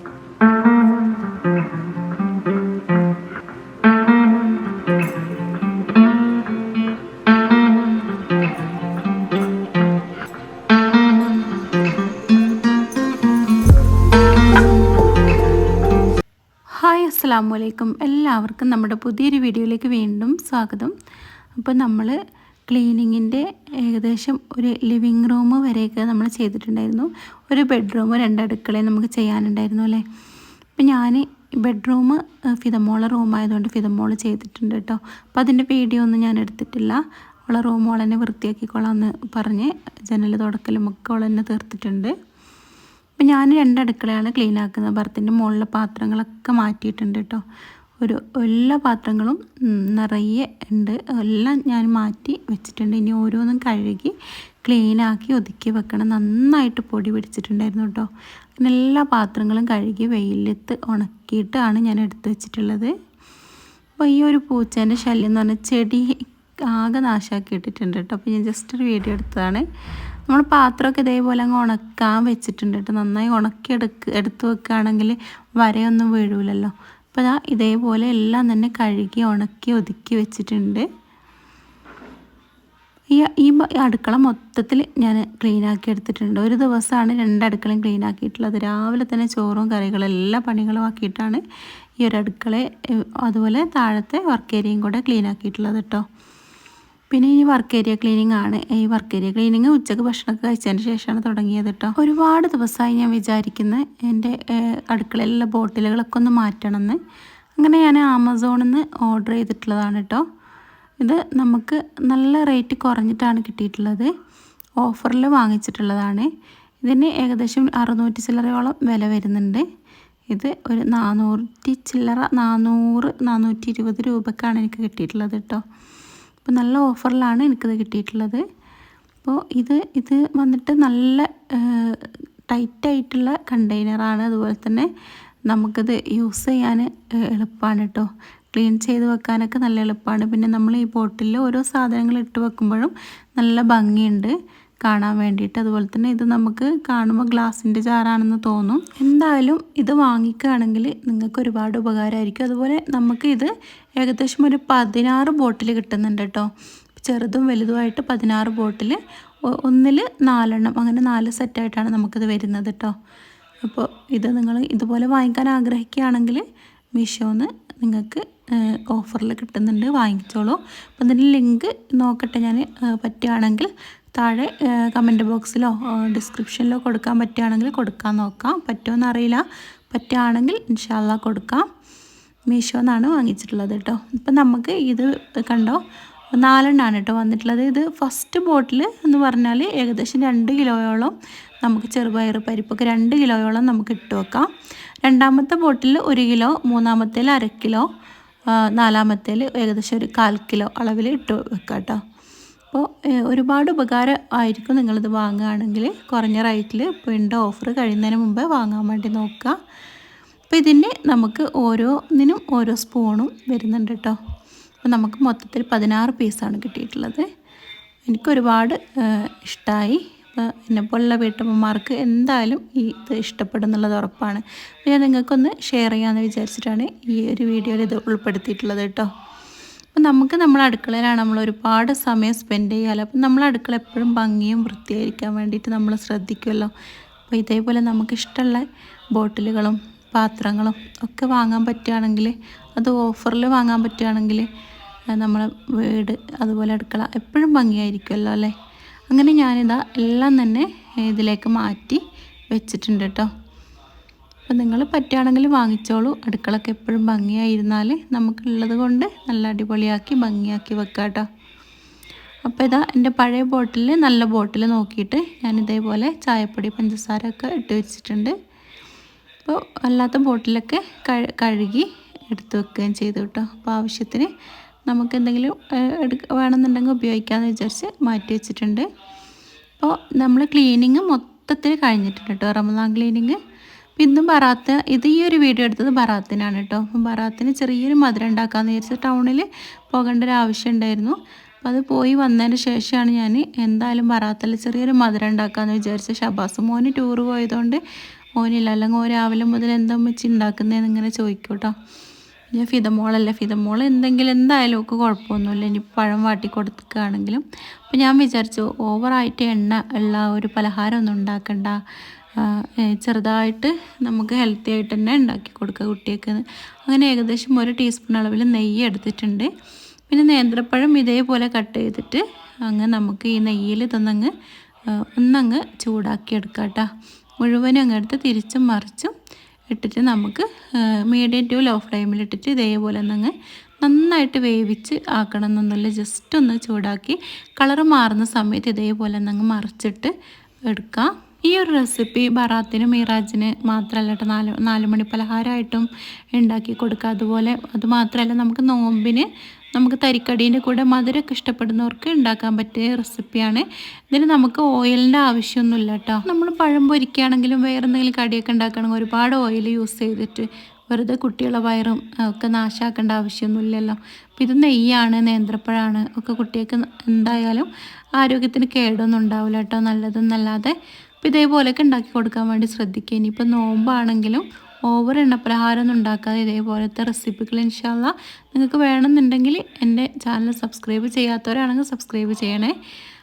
Hi അസ്സലാമു അലൈക്കും. എല്ലാവർക്കും നമ്മുടെ പുതിയൊരു വീഡിയോയിലേക്ക് വീണ്ടും സ്വാഗതം. അപ്പോൾ നമ്മൾ ക്ലീനിങ്ങിൻ്റെ ഏകദേശം ഒരു ലിവിങ് റൂം വരെയൊക്കെ നമ്മൾ ചെയ്തിട്ടുണ്ടായിരുന്നു. ഒരു ബെഡ്റൂം, 2 അടുക്കളയും നമുക്ക് ചെയ്യാനുണ്ടായിരുന്നു അല്ലേ. അപ്പോൾ ഞാൻ ബെഡ്റൂം ഫിദമോളെ റൂമായതുകൊണ്ട് ഫിദമോള് ചെയ്തിട്ടുണ്ട് കേട്ടോ. അപ്പോൾ അതിൻ്റെ വീഡിയോ ഒന്നും ഞാൻ എടുത്തിട്ടില്ല. അവളെ റൂം അവൾ തന്നെ വൃത്തിയാക്കിക്കോളാമെന്ന് പറഞ്ഞ് ജനൽ തുടക്കലും ഒക്കെ അവൾ തന്നെ തീർത്തിട്ടുണ്ട്. അപ്പം ഞാൻ 2 അടുക്കളയാണ് ക്ലീൻ ആക്കുന്നത്. ബർത്തിൻ്റെ മുകളിലെ പാത്രങ്ങളൊക്കെ മാറ്റിയിട്ടുണ്ട് കേട്ടോ. എല്ലാ പാത്രങ്ങളും നിറയെ ഉണ്ട്, എല്ലാം ഞാൻ മാറ്റി വെച്ചിട്ടുണ്ട്. ഇനി ഓരോന്നും കഴുകി ക്ലീനാക്കി ഒതുക്കി വെക്കണം. നന്നായിട്ട് പൊടി പിടിച്ചിട്ടുണ്ടായിരുന്നു കേട്ടോ. അങ്ങനെ എല്ലാ പാത്രങ്ങളും കഴുകി വെയിലത്ത് ഉണക്കിയിട്ടാണ് ഞാൻ എടുത്ത് വെച്ചിട്ടുള്ളത്. അപ്പോൾ ഈ ഒരു പൂച്ചേൻ്റെ ശല്യം എന്ന് പറഞ്ഞാൽ ചെടി ആകെ നാശാക്കി ഇട്ടിട്ടുണ്ട് കേട്ടോ. അപ്പോൾ ഞാൻ ജസ്റ്റ് ഒരു വീഡിയോ എടുത്തതാണ്. നമ്മൾ പാത്രമൊക്കെ ഇതേപോലെ അങ്ങ് ഉണക്കാൻ വെച്ചിട്ടുണ്ട് കേട്ടോ. നന്നായി ഉണക്കി എടുത്ത് വെക്കുകയാണെങ്കിൽ വരയൊന്നും വീഴൂലല്ലോ. അപ്പോൾ ഇതേപോലെ എല്ലാം തന്നെ കഴുകി ഉണക്കി ഒതുക്കി വെച്ചിട്ടുണ്ട്. ഈ അടുക്കള മൊത്തത്തിൽ ഞാൻ ക്ലീനാക്കി എടുത്തിട്ടുണ്ട്. ഒരു ദിവസമാണ് 2 അടുക്കളയും ക്ലീനാക്കിയിട്ടുള്ളത്. രാവിലെ തന്നെ ചോറും കറികളും എല്ലാ പണികളും ആക്കിയിട്ടാണ് ഈ ഒരു അടുക്കള അതുപോലെ താഴത്തെ വർക്ക് ഏരിയയും കൂടെ ക്ലീനാക്കിയിട്ടുള്ളത് കേട്ടോ. പിന്നെ ഈ വർക്ക് ഏരിയ ക്ലീനിങ് ആണ്. ഈ വർക്ക് ഏരിയ ക്ലീനിങ് ഉച്ചക്ക് ഭക്ഷണമൊക്കെ കഴിച്ചതിന് ശേഷമാണ് തുടങ്ങിയത് കേട്ടോ. ഒരുപാട് ദിവസമായി ഞാൻ വിചാരിക്കുന്നത് എൻ്റെ അടുക്കളയിലുള്ള ബോട്ടിലുകളൊക്കെ ഒന്ന് മാറ്റണമെന്ന്. അങ്ങനെ ഞാൻ ആമസോണിൽ നിന്ന് ഓർഡർ ചെയ്തിട്ടുള്ളതാണ് കേട്ടോ. ഇത് നമുക്ക് നല്ല റേറ്റ് കുറഞ്ഞിട്ടാണ് കിട്ടിയിട്ടുള്ളത്. ഓഫറിൽ വാങ്ങിച്ചിട്ടുള്ളതാണ്. ഇതിന് ഏകദേശം 600 ചില്ലറയോളം വില വരുന്നുണ്ട്. ഇത് ഒരു 420 രൂപക്കാണ് എനിക്ക് കിട്ടിയിട്ടുള്ളത് കേട്ടോ. അപ്പോൾ നല്ല ഓഫറിലാണ് എനിക്കിത് കിട്ടിയിട്ടുള്ളത്. അപ്പോൾ ഇത് വന്നിട്ട് നല്ല ടൈറ്റായിട്ടുള്ള കണ്ടെയ്നറാണ്. അതുപോലെ തന്നെ നമുക്കിത് യൂസ് ചെയ്യാൻ എളുപ്പമാണ് കേട്ടോ. ക്ലീൻ ചെയ്ത് വെക്കാനൊക്കെ നല്ല എളുപ്പമാണ്. പിന്നെ നമ്മൾ ഈ ബോട്ടിലിൽ ഓരോ സാധനങ്ങൾ ഇട്ട് വെക്കുമ്പോഴും നല്ല ഭംഗിയുണ്ട് കാണാൻ വേണ്ടിയിട്ട്. അതുപോലെ തന്നെ ഇത് നമുക്ക് കാണുമ്പോൾ ഗ്ലാസിൻ്റെ ജാറാണെന്ന് തോന്നും. എന്തായാലും ഇത് വാങ്ങിക്കുകയാണെങ്കിൽ നിങ്ങൾക്ക് ഒരുപാട് ഉപകാരമായിരിക്കും. അതുപോലെ നമുക്ക് ഇത് ഏകദേശം ഒരു 16 ബോട്ടിൽ കിട്ടുന്നുണ്ട് കേട്ടോ. ചെറുതും വലുതുമായിട്ട് 16 ബോട്ടിൽ, ഒന്നിൽ 4 എണ്ണം, അങ്ങനെ 4 സെറ്റായിട്ടാണ് നമുക്കിത് വരുന്നത് കേട്ടോ. അപ്പോൾ ഇത് നിങ്ങൾ ഇതുപോലെ വാങ്ങിക്കാൻ ആഗ്രഹിക്കുകയാണെങ്കിൽ മീഷോന്ന് നിങ്ങൾക്ക് ഓഫറിൽ കിട്ടുന്നുണ്ട്, വാങ്ങിച്ചോളൂ. അപ്പോൾ ഇതിൻ്റെ ലിങ്ക് നോക്കട്ടെ ഞാൻ, പറ്റുകയാണെങ്കിൽ താഴെ കമൻറ്റ് ബോക്സിലോ ഡിസ്ക്രിപ്ഷനിലോ കൊടുക്കാൻ പറ്റുകയാണെങ്കിൽ കൊടുക്കാൻ നോക്കാം. പറ്റുമോയെന്ന് അറിയില്ല. പറ്റുകയാണെങ്കിൽ ഇൻഷാ അല്ലാഹ് കൊടുക്കാം. മീഷോന്നാണ് വാങ്ങിച്ചിട്ടുള്ളത് കേട്ടോ. ഇപ്പം നമുക്ക് ഇത് കണ്ടോ, 4 എണ്ണമാണ് കേട്ടോ വന്നിട്ടുള്ളത്. ഇത് ഫസ്റ്റ് ബോട്ടിൽ എന്ന് പറഞ്ഞാൽ ഏകദേശം 2 കിലോയോളം നമുക്ക് ചെറുപയർ പരിപ്പൊക്കെ 2 കിലോയോളം നമുക്ക് ഇട്ട് വെക്കാം. രണ്ടാമത്തെ ബോട്ടിൽ 1 കിലോ, മൂന്നാമത്തേൽ 1/2 കിലോ, നാലാമത്തേൽ ഏകദേശം ഒരു 1/4 കിലോ അളവിൽ ഇട്ട് വെക്കാം കേട്ടോ. അപ്പോൾ ഒരുപാട് ഉപകാരം ആയിരിക്കും നിങ്ങളിത് വാങ്ങുകയാണെങ്കിൽ. കുറഞ്ഞ റേറ്റിൽ ഇപ്പോൾ ഉണ്ട്, ഓഫർ കഴിയുന്നതിന് മുമ്പേ വാങ്ങാൻ വേണ്ടി നോക്കുക. അപ്പോൾ ഇതിന് നമുക്ക് ഓരോന്നിനും ഓരോ സ്പൂണും വരുന്നുണ്ട് കേട്ടോ. അപ്പോൾ നമുക്ക് മൊത്തത്തിൽ 16 പീസാണ് കിട്ടിയിട്ടുള്ളത്. എനിക്കൊരുപാട് ഇഷ്ടമായി. അപ്പോൾ എന്നെപ്പോലുള്ള വീട്ടമ്മമാർക്ക് എന്തായാലും ഇത് ഇഷ്ടപ്പെടും എന്നുള്ളത് ഉറപ്പാണ്. അപ്പോൾ ഞാൻ നിങ്ങൾക്കൊന്ന് ഷെയർ ചെയ്യാമെന്ന് വിചാരിച്ചിട്ടാണ് ഈ ഒരു വീഡിയോയിൽ ഇത് ഉൾപ്പെടുത്തിയിട്ടുള്ളത് കേട്ടോ. അപ്പം നമുക്ക് നമ്മളെ അടുക്കളയിലാണ് നമ്മൾ ഒരുപാട് സമയം സ്പെൻഡ് ചെയ്യാമല്ലോ. അപ്പം നമ്മളെ അടുക്കള എപ്പോഴും ഭംഗിയും വൃത്തിയായിരിക്കാൻ വേണ്ടിയിട്ട് നമ്മൾ ശ്രദ്ധിക്കുമല്ലോ. അപ്പോൾ ഇതേപോലെ നമുക്കിഷ്ടമുള്ള ബോട്ടിലുകളും പാത്രങ്ങളും ഒക്കെ വാങ്ങാൻ പറ്റുകയാണെങ്കിൽ, അത് ഓഫറിൽ വാങ്ങാൻ പറ്റുകയാണെങ്കിൽ നമ്മളെ വീട് അതുപോലെ അടുക്കള എപ്പോഴും ഭംഗിയായിരിക്കുമല്ലോ അല്ലേ. അങ്ങനെ ഞാനിതാ എല്ലാം തന്നെ ഇതിലേക്ക് മാറ്റി വെച്ചിട്ടുണ്ട് കേട്ടോ. അപ്പോൾ നിങ്ങൾ പറ്റുകയാണെങ്കിൽ വാങ്ങിച്ചോളൂ. അടുക്കളൊക്കെ എപ്പോഴും ഭംഗിയായിരുന്നാൽ നമുക്കുള്ളത് കൊണ്ട് നല്ല അടിപൊളിയാക്കി ഭംഗിയാക്കി വെക്കാം കേട്ടോ. അപ്പോൾ ഇതാ എൻ്റെ പഴയ ബോട്ടിൽ, നല്ല ബോട്ടിൽ നോക്കിയിട്ട് ഞാൻ ഇതേപോലെ ചായപ്പൊടി പഞ്ചസാരയൊക്കെ ഇട്ട് വെച്ചിട്ടുണ്ട്. അപ്പോൾ അല്ലാത്ത ബോട്ടിലൊക്കെ കഴുകി എടുത്ത് വെക്കുകയും ചെയ്തു കേട്ടോ. അപ്പോൾ ആവശ്യത്തിന് നമുക്ക് എന്തെങ്കിലും വേണമെന്നുണ്ടെങ്കിൽ ഉപയോഗിക്കാമെന്ന് വിചാരിച്ച് മാറ്റി വെച്ചിട്ടുണ്ട്. അപ്പോൾ നമ്മൾ ക്ലീനിങ് മൊത്തത്തിൽ കഴിഞ്ഞിട്ടുണ്ട് കേട്ടോ, റമദാൻ ക്ലീനിങ്. അപ്പോൾ ഇന്നും ബറാത്ത്, ഇത് ഈ ഒരു വീഡിയോ എടുത്തത് ബറാത്തിനാണ് കേട്ടോ. അപ്പം ബറാത്തിന് ചെറിയൊരു മധുരം ഉണ്ടാക്കാമെന്ന് വിചാരിച്ച് ടൗണിൽ പോകേണ്ട ഒരു ആവശ്യം ഉണ്ടായിരുന്നു. അപ്പോൾ അത് പോയി വന്നതിന് ശേഷമാണ് ഞാൻ എന്തായാലും ബറാത്തിൽ ചെറിയൊരു മധുരം ഉണ്ടാക്കാമെന്ന് വിചാരിച്ച്. ഷബാസ് മോന് ടൂറ് പോയതുകൊണ്ട് ഓനില്ല, അല്ലെങ്കിൽ ഓൻ രാവിലെ മുതൽ എന്താ വെച്ച് ഉണ്ടാക്കുന്നതെന്ന് ഇങ്ങനെ ചോദിക്കും കേട്ടോ. ഞാൻ ഫിദമോൾ എന്തെങ്കിലും എന്തായാലും ഒക്കെ കുഴപ്പമൊന്നുമില്ല, ഇനി പഴം വാട്ടി കൊടുക്കുകയാണെങ്കിലും. അപ്പോൾ ഞാൻ വിചാരിച്ചു ഓവറായിട്ട് എണ്ണ ഉള്ള ഒരു പലഹാരമൊന്നും ഉണ്ടാക്കണ്ട, ചെറുതായിട്ട് നമുക്ക് ഹെൽത്തി ആയിട്ട് തന്നെ ഉണ്ടാക്കി കൊടുക്കുക കുട്ടികൾക്ക്. അങ്ങനെ ഏകദേശം 1 ടീസ്പൂൺ അളവിൽ നെയ്യ് എടുത്തിട്ടുണ്ട്. പിന്നെ നേന്ത്രപ്പഴം ഇതേപോലെ കട്ട് ചെയ്തിട്ട് നമുക്ക് ഈ നെയ്യിൽ ഒന്നങ്ങ് ചൂടാക്കി എടുക്കാം കേട്ടോ. മുഴുവനും അങ്ങ് എടുത്ത് തിരിച്ചും മറിച്ചും ഇട്ടിട്ട് നമുക്ക് മീഡിയം ടു ലോ ഫ്ലെയിമിലിട്ടിട്ട് ഇതേപോലെ നന്നായിട്ട് വേവിച്ച് ആക്കണം എന്നൊന്നുമില്ല, ജസ്റ്റ് ഒന്ന് ചൂടാക്കി കളറ് മാറുന്ന സമയത്ത് ഇതേപോലെ മറിച്ചിട്ട് എടുക്കാം. ഈ ഒരു റെസിപ്പി ബറാത്തിനും മീറാജിന് മാത്രമല്ല കേട്ടോ, 4 മണി പലഹാരമായിട്ടും ഉണ്ടാക്കി കൊടുക്കുക. അത് മാത്രമല്ല നമുക്ക് നോമ്പിന് നമുക്ക് തരിക്കടീൻ്റെ കൂടെ മധുരമൊക്കെ ഇഷ്ടപ്പെടുന്നവർക്ക് ഉണ്ടാക്കാൻ പറ്റിയ റെസിപ്പിയാണ്. ഇതിന് നമുക്ക് ഓയിലിൻ്റെ ആവശ്യമൊന്നുമില്ല കേട്ടോ. നമ്മൾ പഴം പൊരിക്കുകയാണെങ്കിലും വേറെ എന്തെങ്കിലും കടിയൊക്കെ ഉണ്ടാക്കുകയാണെങ്കിൽ ഒരുപാട് ഓയിൽ യൂസ് ചെയ്തിട്ട് വെറുതെ കുട്ടികളെ വയറും ഒക്കെ നാശാക്കേണ്ട ആവശ്യമൊന്നുമില്ലല്ലോ. അപ്പോൾ ഇത് നെയ്യാണ്, നേന്ത്രപ്പഴമാണ് ഒക്കെ കുട്ടികൾക്ക് എന്തായാലും ആരോഗ്യത്തിന് കേടൊന്നും ഉണ്ടാവില്ല കേട്ടോ, നല്ലതെന്നല്ലാതെ. അപ്പോൾ ഇതേപോലെയൊക്കെ ഉണ്ടാക്കി കൊടുക്കാൻ വേണ്ടി ശ്രദ്ധിക്കുക. ഇനിയിപ്പോൾ നോമ്പാണെങ്കിലും ഓവർ എണ്ണപ്പലഹാരമൊന്നും ഉണ്ടാക്കാതെ ഇതേപോലത്തെ റെസിപ്പികൾ ഇൻഷാ അല്ലാ നിങ്ങൾക്ക് വേണമെന്നുണ്ടെങ്കിൽ എൻ്റെ ചാനൽ സബ്സ്ക്രൈബ് ചെയ്യാത്തവരാണെങ്കിൽ സബ്സ്ക്രൈബ് ചെയ്യണേ.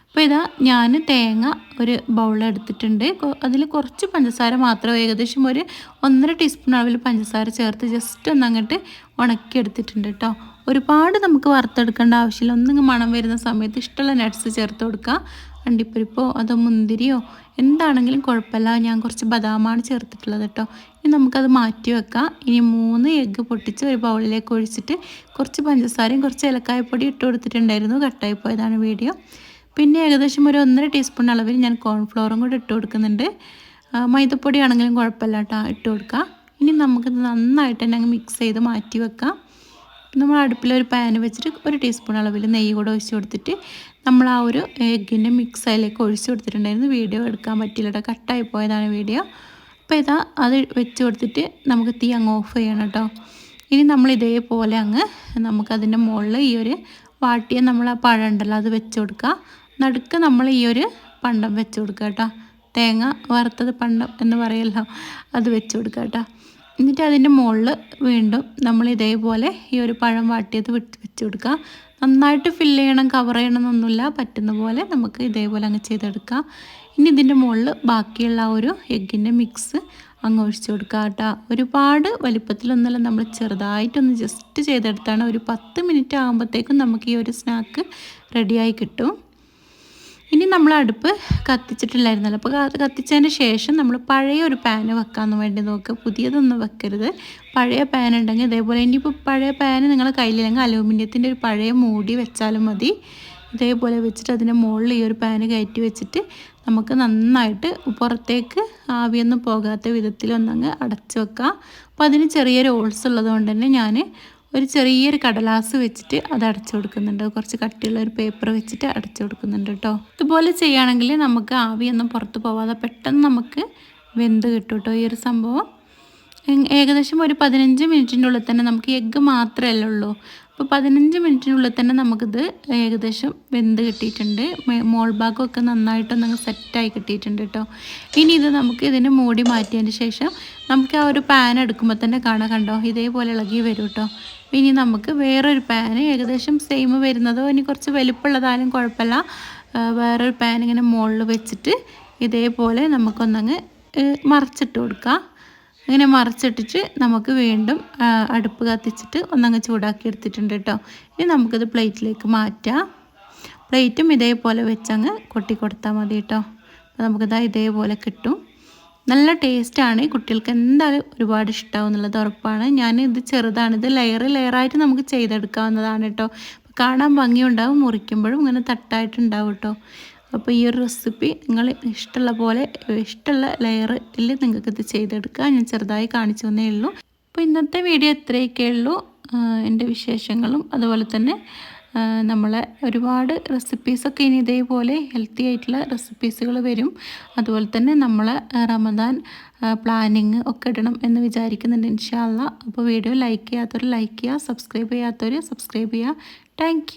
അപ്പോൾ ഇതാ ഞാൻ തേങ്ങ ഒരു ബൗളെടുത്തിട്ടുണ്ട്. അതിൽ കുറച്ച് പഞ്ചസാര മാത്രം, ഏകദേശം ഒരു 1.5 ടീസ്പൂൺ അളവിൽ പഞ്ചസാര ചേർത്ത് ജസ്റ്റ് ഒന്നങ്ങോട്ട് ഉണക്കിയെടുത്തിട്ടുണ്ട് കേട്ടോ. ഒരുപാട് നമുക്ക് വറുത്തെടുക്കേണ്ട ആവശ്യമില്ല. ഒന്നിങ്ങ് മണം വരുന്ന സമയത്ത് ഇഷ്ടമുള്ള നട്ട്സ് ചേർത്ത് കൊടുക്കുക. അണ്ടിപ്പരിപ്പോ അതോ മുന്തിരിയോ എന്താണെങ്കിലും കുഴപ്പമില്ല. ഞാൻ കുറച്ച് ബദാമാണ് ചേർത്തിട്ടുള്ളത് കേട്ടോ. ഇനി നമുക്കത് മാറ്റി വെക്കാം. ഇനി 3 എഗ്ഗ് പൊട്ടിച്ച് ഒരു ബൗളിലേക്ക് ഒഴിച്ചിട്ട് കുറച്ച് പഞ്ചസാരയും കുറച്ച് ഏലക്കായപ്പൊടി ഇട്ട് കൊടുത്തിട്ടുണ്ടായിരുന്നു. കട്ടായി പോയതാണ് വീഡിയോ. പിന്നെ ഏകദേശം ഒരു 1.5 ടീസ്പൂൺ അളവിൽ ഞാൻ കോൺഫ്ലോറും കൂടി ഇട്ട് കൊടുക്കുന്നുണ്ട്. മൈദപ്പൊടി ആണെങ്കിലും കുഴപ്പമില്ല കേട്ടോ, ഇട്ട് കൊടുക്കുക. ഇനി നമുക്കിത് നന്നായിട്ട് തന്നെ മിക്സ് ചെയ്ത് മാറ്റി വെക്കാം. നമ്മൾ അടുപ്പിലൊരു പാൻ വെച്ചിട്ട് 1 ടീസ്പൂൺ അളവിൽ നെയ്യ് കൂടെ ഒഴിച്ച് കൊടുത്തിട്ട് നമ്മൾ ആ ഒരു എഗ്ഗിൻ്റെ മിക്സ് അതിലേക്ക് ഒഴിച്ച് കൊടുത്തിട്ടുണ്ടായിരുന്നു. വീഡിയോ എടുക്കാൻ പറ്റില്ല കേട്ടോ, കട്ടായി പോയതാണ് വീഡിയോ. അപ്പോൾ ഇതാ അത് വെച്ച് കൊടുത്തിട്ട് നമുക്ക് തീ അങ്ങ് ഓഫ് ചെയ്യണം കേട്ടോ. ഇനി നമ്മൾ ഇതേപോലെ നമുക്കതിൻ്റെ മുകളിൽ ഈ ഒരു വാട്ടിയ നമ്മൾ ആ പഴം ഉണ്ടല്ലോ അത് വെച്ച് കൊടുക്കുക. നടുക്ക് നമ്മൾ ഈ ഒരു പണ്ടം വെച്ച് കൊടുക്കുക കേട്ടോ, തേങ്ങ വറുത്തത് പണ്ടം എന്ന് പറയുമല്ലോ, അത് വെച്ച് കൊടുക്കുക കേട്ടോ. എന്നിട്ട് അതിൻ്റെ മുകളിൽ വീണ്ടും നമ്മൾ ഇതേപോലെ ഈ ഒരു പഴം വാട്ടിയത് വെച്ച് കൊടുക്കുക. നന്നായിട്ട് ഫില്ല് ചെയ്യണം, കവർ ചെയ്യണം എന്നൊന്നുമില്ല, പറ്റുന്ന പോലെ നമുക്ക് ഇതേപോലെ അങ്ങ് ചെയ്തെടുക്കാം. ഇനി ഇതിൻ്റെ മുകളിൽ ബാക്കിയുള്ള ആ ഒരു എഗ്ഗിൻ്റെ മിക്സ് അങ്ങ് ഒഴിച്ച് കൊടുക്കുക കേട്ടോ. ഒരുപാട് വലിപ്പത്തിലൊന്നുമല്ല, നമ്മൾ ചെറുതായിട്ടൊന്ന് ജസ്റ്റ് ചെയ്തെടുത്താണ്. ഒരു 10 മിനിറ്റ് ആകുമ്പോഴത്തേക്കും നമുക്ക് ഈ ഒരു സ്നാക്ക് റെഡിയായി കിട്ടും. ഇനി നമ്മൾ അടുപ്പ് കത്തിച്ചിട്ടില്ലായിരുന്നല്ലോ, അപ്പോൾ കത്തിച്ചതിന് ശേഷം നമ്മൾ പഴയ ഒരു പാന് വെക്കാമെന്ന് വേണ്ടി നോക്കുക, പുതിയതൊന്നും വെക്കരുത്. പഴയ പാൻ ഉണ്ടെങ്കിൽ ഇതേപോലെ, ഇനിയിപ്പോൾ പഴയ പാന് നിങ്ങളുടെ കയ്യിലില്ലെങ്കിൽ അലൂമിനിയത്തിൻ്റെ ഒരു പഴയ മൂടി വെച്ചാലും മതി. ഇതേപോലെ വെച്ചിട്ട് അതിൻ്റെ മുകളിൽ ഈ ഒരു പാന് കയറ്റി വെച്ചിട്ട് നമുക്ക് നന്നായിട്ട് പുറത്തേക്ക് ആവിയൊന്നും പോകാത്ത വിധത്തിൽ ഒന്നങ്ങ് അടച്ചു വെക്കാം. അപ്പോൾ അതിന് ചെറിയൊരു ഹോൾസ് ഉള്ളത് കൊണ്ട് തന്നെ ഞാൻ ഒരു ചെറിയൊരു കടലാസ് വെച്ചിട്ട് അത് അടച്ചു കൊടുക്കുന്നുണ്ട്. കുറച്ച് കട്ടിയുള്ള ഒരു പേപ്പർ വെച്ചിട്ട് അടച്ചു കൊടുക്കുന്നുണ്ട് കേട്ടോ. ഇതുപോലെ ചെയ്യുകയാണെങ്കിൽ നമുക്ക് ആവിയൊന്നും പുറത്ത് പോവാതെ പെട്ടെന്ന് നമുക്ക് വെന്ത് കിട്ടും കേട്ടോ. ഈ ഒരു സംഭവം ഏകദേശം ഒരു 15 മിനിറ്റിൻ്റെ ഉള്ളിൽ തന്നെ നമുക്ക് എഗ്ഗ് മാത്രമല്ലേ ഉള്ളൂ. അപ്പോൾ 15 മിനിറ്റിനുള്ളിൽ തന്നെ നമുക്കിത് ഏകദേശം വെന്ത് കിട്ടിയിട്ടുണ്ട്. മോൾ ഭാഗമൊക്കെ നന്നായിട്ടൊന്നങ്ങ് സെറ്റായി കിട്ടിയിട്ടുണ്ട് കേട്ടോ. ഇനി ഇത് നമുക്ക് ഇതിന് മൂടി മാറ്റിയതിന് ശേഷം നമുക്ക് ആ ഒരു പാൻ എടുക്കുമ്പോൾ തന്നെ കണ്ടോ ഇതേപോലെ ഇളകി വരും കേട്ടോ. ഇനി നമുക്ക് വേറൊരു പാന് ഏകദേശം സെയിം വരുന്നതോ ഇനി കുറച്ച് വലിപ്പമുള്ളതായാലും കുഴപ്പമില്ല, വേറൊരു പാൻ ഇങ്ങനെ മുകളിൽ വെച്ചിട്ട് ഇതേപോലെ നമുക്കൊന്നങ്ങ് മറിച്ചിട്ട് കൊടുക്കാം. ഇങ്ങനെ മറിച്ചിട്ടിട്ട് നമുക്ക് വീണ്ടും അടുപ്പ് കത്തിച്ചിട്ട് ഒന്നങ്ങ് ചൂടാക്കി എടുത്തിട്ടുണ്ട് കേട്ടോ. ഇനി നമുക്കിത് പ്ലേറ്റിലേക്ക് മാറ്റാം. പ്ലേറ്റും ഇതേപോലെ വെച്ചങ്ങ് കൊട്ടി കൊടുത്താൽ മതി കേട്ടോ. അപ്പോൾ നമുക്കിതാ ഇതേപോലെ കിട്ടും. നല്ല ടേസ്റ്റാണ്, കുട്ടികൾക്ക് എന്തായാലും ഒരുപാട് ഇഷ്ടമാവും എന്നുള്ളത് ഉറപ്പാണ്. ഇത് ചെറുതാണ്, ഇത് ലെയറായിട്ട് നമുക്ക് ചെയ്തെടുക്കാവുന്നതാണ് കേട്ടോ. കാണാൻ ഭംഗിയുണ്ടാവും, മുറിക്കുമ്പോഴും ഇങ്ങനെ തട്ടായിട്ടുണ്ടാവും കേട്ടോ. അപ്പോൾ ഈ ഒരു റെസിപ്പി നിങ്ങൾ ഇഷ്ടമുള്ള പോലെ ഇഷ്ടമുള്ള ലെയറിൽ നിങ്ങൾക്ക് ഇത് ചെയ്തെടുക്കുക. ഞാൻ ചെറുതായി കാണിച്ചു തന്നേ ഉള്ളൂ. അപ്പോൾ ഇന്നത്തെ വീഡിയോ ഇത്രയൊക്കെ ഉള്ളൂ. എൻ്റെ വിശേഷങ്ങളും അതുപോലെ തന്നെ നമ്മളെ ഒരുപാട് റെസിപ്പീസൊക്കെ ഇനി ഇതേപോലെ ഹെൽത്തി ആയിട്ടുള്ള റെസിപ്പീസുകൾ വരും. അതുപോലെ തന്നെ നമ്മൾ റമദാൻ പ്ലാനിങ് ഒക്കെ ഇടണം എന്ന് വിചാരിക്കുന്നുണ്ട് ഇൻഷാ അല്ലാ. അപ്പോൾ വീഡിയോ ലൈക്ക് ചെയ്യാത്തവർ ലൈക്ക് ചെയ്യുക, സബ്സ്ക്രൈബ് ചെയ്യാത്തവർ സബ്സ്ക്രൈബ് ചെയ്യുക. താങ്ക്